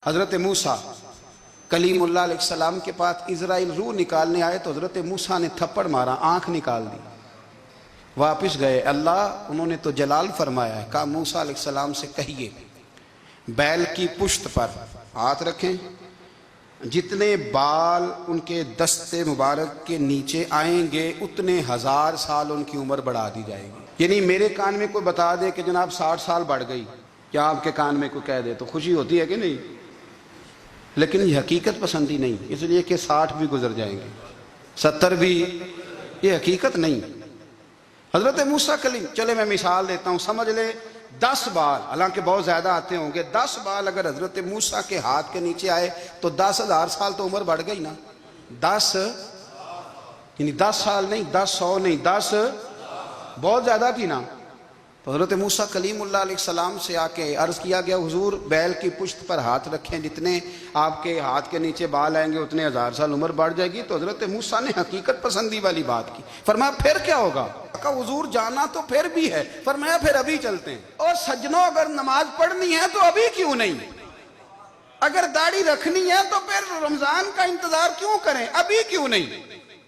حضرت موسیٰ کلیم اللہ علیہ السلام کے پاس اسرائیل روح نکالنے آئے تو حضرت موسیٰ نے تھپڑ مارا، آنکھ نکال دی، واپس گئے۔ اللہ انہوں نے تو جلال فرمایا ہے، کہا موسیٰ علیہ السلام سے کہیے بیل کی پشت پر ہاتھ رکھیں، جتنے بال ان کے دستے مبارک کے نیچے آئیں گے اتنے 1000 سال ان کی عمر بڑھا دی جائے گی۔ یعنی میرے کان میں کوئی بتا دے کہ جناب 60 سال بڑھ گئی، یا آپ کے کان میں کوئی کہہ دے تو خوشی ہوتی ہے کہ نہیں؟ لیکن یہ حقیقت پسندی نہیں، اس لیے کہ 60 بھی گزر جائیں گے، 70 بھی، یہ حقیقت نہیں۔ حضرت موسیٰ کلیم، چلے میں مثال دیتا ہوں، سمجھ لے 10 بال، حالانکہ بہت زیادہ آتے ہوں گے، 10 بال اگر حضرت موسیٰ کے ہاتھ کے نیچے آئے تو 10,000 سال تو عمر بڑھ گئی نا۔ 10 یعنی 10 سال نہیں، 10 100 نہیں، 10 بہت زیادہ تھی نا۔ تو حضرت موسیٰ کلیم اللہ علیہ السلام سے آ کے عرض کیا گیا، حضور بیل کی پشت پر ہاتھ رکھیں، جتنے آپ کے ہاتھ کے نیچے بال آئیں گے اتنے 1000 سال عمر بڑھ جائے گی۔ تو حضرت موسیٰ نے حقیقت پسندی والی بات کی، فرمایا پھر کیا ہوگا؟ کہا حضور جانا تو پھر بھی ہے، فرمایا پھر ابھی چلتے ہیں۔ اور سجنوں اگر نماز پڑھنی ہے تو ابھی کیوں نہیں؟ اگر داڑھی رکھنی ہے تو پھر رمضان کا انتظار کیوں کریں؟ ابھی کیوں نہیں؟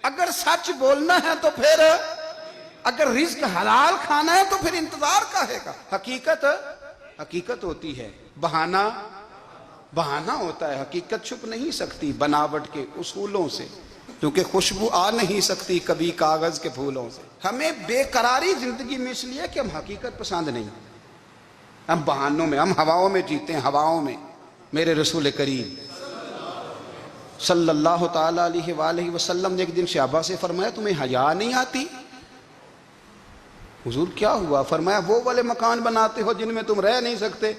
اگر سچ بولنا ہے تو پھر، اگر رزق حلال کھانا ہے تو پھر انتظار کا ہے گا۔ حقیقت ہوتی ہے، بہانہ ہوتا ہے، حقیقت چھپ نہیں سکتی بناوٹ کے اصولوں سے، کیونکہ خوشبو آ نہیں سکتی کبھی کاغذ کے پھولوں سے۔ ہمیں بے قراری زندگی میں اس لیے کہ ہم حقیقت پسند نہیں، ہم بہانوں میں، ہم ہواؤں میں جیتے ہیں، ہواؤں میں۔ میرے رسول کریم صلی اللہ تعالی علیہ وآلہ وسلم نے ایک دن صحابہ سے فرمایا تمہیں حیا نہیں آتی؟ حضور کیا ہوا؟ فرمایا وہ والے مکان بناتے ہو جن میں تم رہ نہیں سکتے،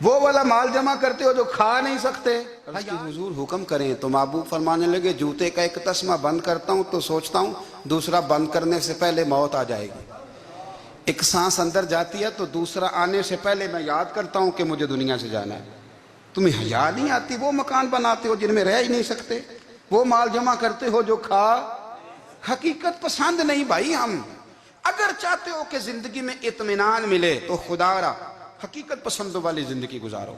وہ والا مال جمع کرتے ہو جو کھا نہیں سکتے۔ حضور حکم کریں تو محبوب فرمانے لگے جوتے کا ایک تسمہ بند کرتا ہوں تو سوچتا ہوں دوسرا بند کرنے سے پہلے موت آ جائے گی، ایک سانس اندر جاتی ہے تو دوسرا آنے سے پہلے میں یاد کرتا ہوں کہ مجھے دنیا سے جانا ہے۔ تمہیں حیا نہیں آتی؟ وہ مکان بناتے ہو جن میں رہ ہی نہیں سکتے، وہ مال جمع کرتے ہو جو کھا۔ حقیقت پسند نہیں بھائی ہم۔ اگر چاہتے ہو کہ زندگی میں اطمینان ملے تو خدا را حقیقت پسندوں والی زندگی گزارو۔